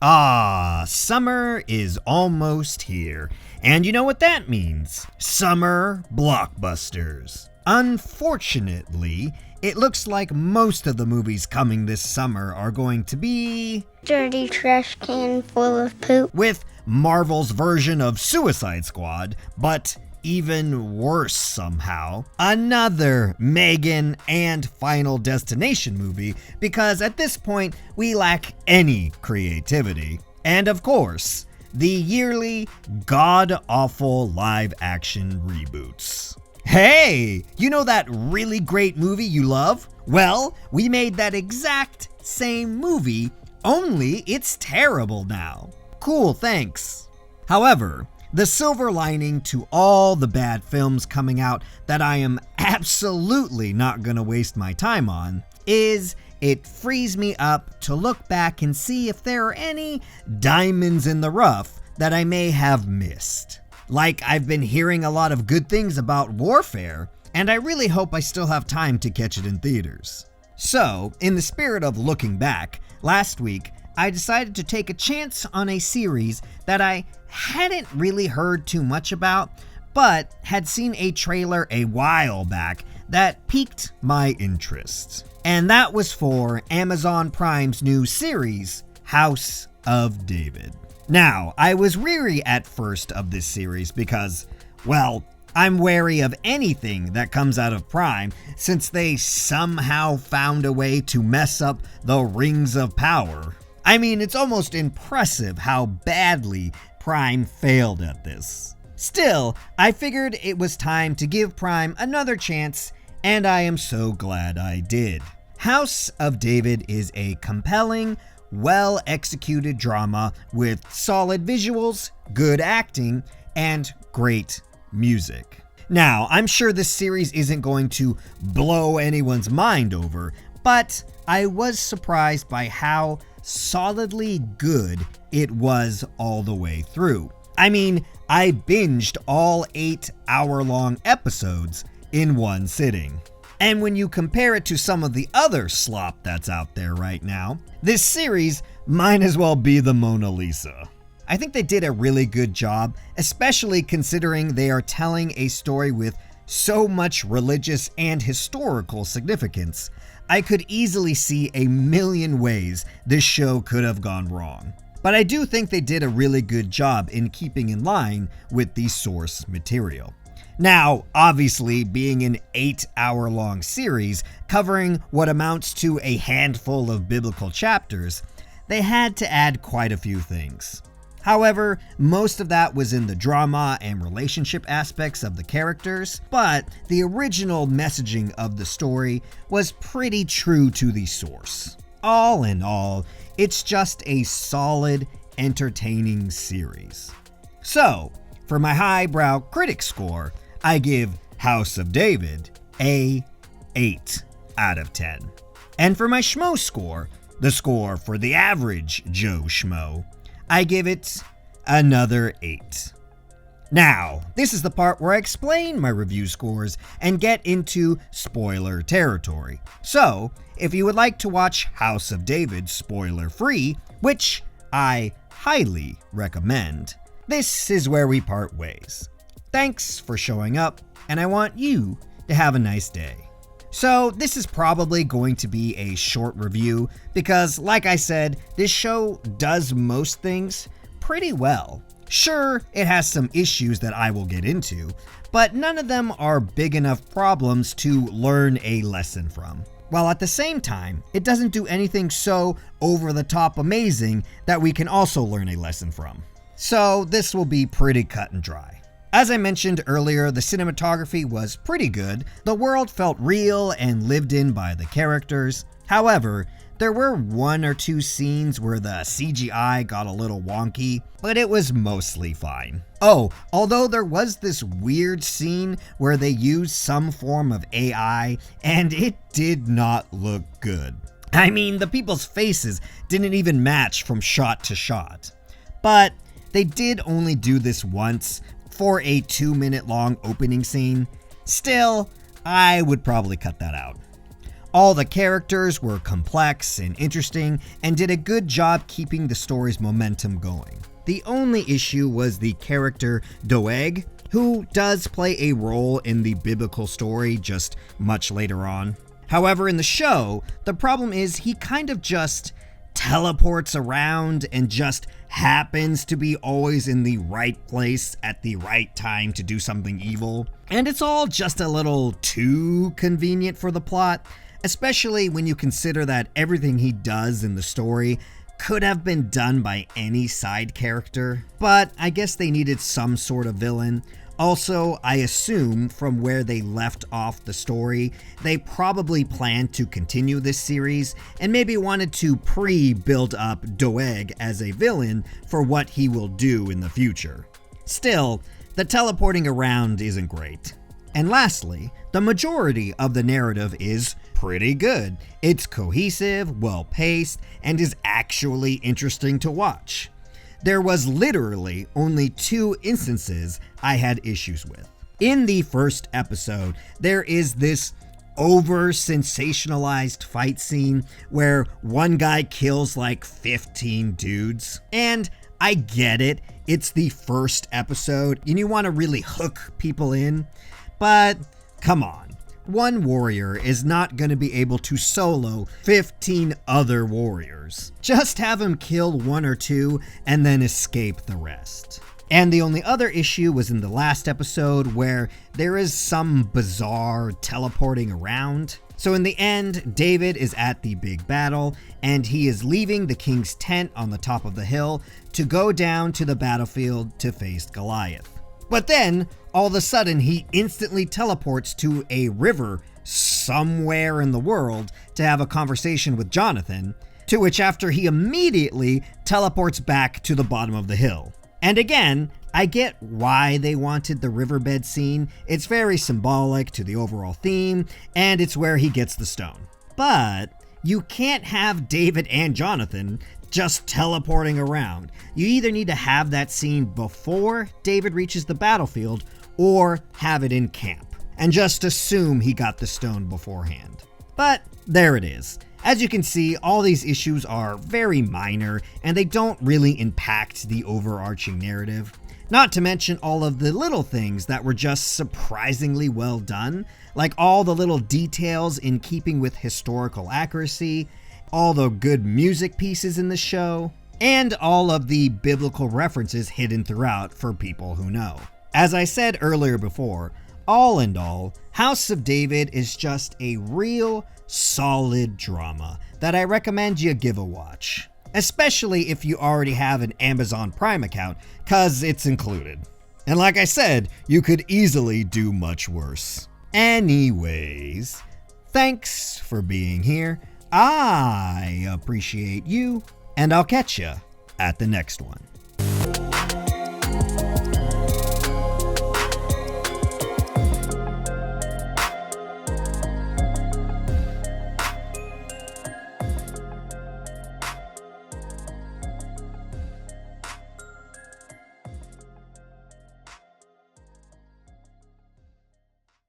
Ah, summer is almost here. And you know what that means? Summer blockbusters. Unfortunately, it looks like most of the movies coming this summer are going to be dirty trash can full of poop. With Marvel's version of Suicide Squad, but even worse somehow, another Megan and Final Destination movie, because at this point we lack any creativity. And of course, the yearly god-awful live-action reboots. Hey, you know that really great movie you love? Well, we made that exact same movie, only it's terrible now. Cool, thanks. However, the silver lining to all the bad films coming out that I am absolutely not gonna waste my time on is it frees me up to look back and see if there are any diamonds in the rough that I may have missed. Like, I've been hearing a lot of good things about Warfare, and I really hope I still have time to catch it in theaters. So, in the spirit of looking back, last week I decided to take a chance on a series that I hadn't really heard too much about, but had seen a trailer a while back that piqued my interest. And that was for Amazon Prime's new series, House of David. Now, I was weary at first of this series because, well, I'm wary of anything that comes out of Prime since they somehow found a way to mess up the Rings of Power. I mean, it's almost impressive how badly Prime failed at this. Still, I figured it was time to give Prime another chance, and I am so glad I did. House of David is a compelling, well-executed drama with solid visuals, good acting, and great music. Now, I'm sure this series isn't going to blow anyone's mind over, but I was surprised by how solidly good it was all the way through. I mean, I binged all 8-hour-long episodes in one sitting. And when you compare it to some of the other slop that's out there right now, this series might as well be the Mona Lisa. I think they did a really good job, especially considering they are telling a story with so much religious and historical significance. I could easily see a million ways this show could have gone wrong. But I do think they did a really good job in keeping in line with the source material. Now, obviously, being an 8-hour-long series covering what amounts to a handful of biblical chapters, they had to add quite a few things. However, most of that was in the drama and relationship aspects of the characters, but the original messaging of the story was pretty true to the source. All in all, it's just a solid, entertaining series. So, for my highbrow critic score, I give House of David a 8 out of 10. And for my schmo score, the score for the average Joe Schmo, I give it another 8. Now, this is the part where I explain my review scores and get into spoiler territory. So, if you would like to watch House of David spoiler-free, which I highly recommend, this is where we part ways. Thanks for showing up, and I want you to have a nice day. So this is probably going to be a short review because, like I said, this show does most things pretty well. Sure, it has some issues that I will get into, but none of them are big enough problems to learn a lesson from. While at the same time, it doesn't do anything so over-the-top amazing that we can also learn a lesson from. So this will be pretty cut and dry. As I mentioned earlier, the cinematography was pretty good. The world felt real and lived in by the characters. However, there were 1 or 2 scenes where the CGI got a little wonky, but it was mostly fine. Oh, although there was this weird scene where they used some form of AI, and it did not look good. I mean, the people's faces didn't even match from shot to shot. But they did only do this once, for a 2-minute long opening scene. Still, I would probably cut that out. All the characters were complex and interesting and did a good job keeping the story's momentum going. The only issue was the character Doeg, who does play a role in the biblical story just much later on. However, in the show, the problem is he kind of just teleports around and just happens to be always in the right place at the right time to do something evil. And it's all just a little too convenient for the plot, especially when you consider that everything he does in the story could have been done by any side character. But I guess they needed some sort of villain. Also, I assume from where they left off the story, they probably planned to continue this series and maybe wanted to pre-build up Doeg as a villain for what he will do in the future. Still, the teleporting around isn't great. And lastly, the majority of the narrative is pretty good. It's cohesive, well-paced, and is actually interesting to watch. There was literally only 2 instances I had issues with. In the first episode, there is this over-sensationalized fight scene where one guy kills like 15 dudes. And I get it, it's the first episode and you want to really hook people in, but come on. One warrior is not going to be able to solo 15 other warriors. Just have him kill 1 or 2 and then escape the rest. And the only other issue was in the last episode where there is some bizarre teleporting around. So in the end, David is at the big battle and he is leaving the king's tent on the top of the hill to go down to the battlefield to face Goliath. But then, all of a sudden, he instantly teleports to a river somewhere in the world to have a conversation with Jonathan, to which after he immediately teleports back to the bottom of the hill. And again, I get why they wanted the riverbed scene. It's very symbolic to the overall theme, and it's where he gets the stone. But you can't have David and Jonathan just teleporting around. You either need to have that scene before David reaches the battlefield or have it in camp and just assume he got the stone beforehand. But there it is. As you can see, all these issues are very minor and they don't really impact the overarching narrative. Not to mention all of the little things that were just surprisingly well done, like all the little details in keeping with historical accuracy, all the good music pieces in the show, and all of the biblical references hidden throughout for people who know. As I said earlier before, all in all, House of David is just a real solid drama that I recommend you give a watch. Especially if you already have an Amazon Prime account, cause it's included. And like I said, you could easily do much worse. Anyways, thanks for being here. I appreciate you, and I'll catch ya at the next one.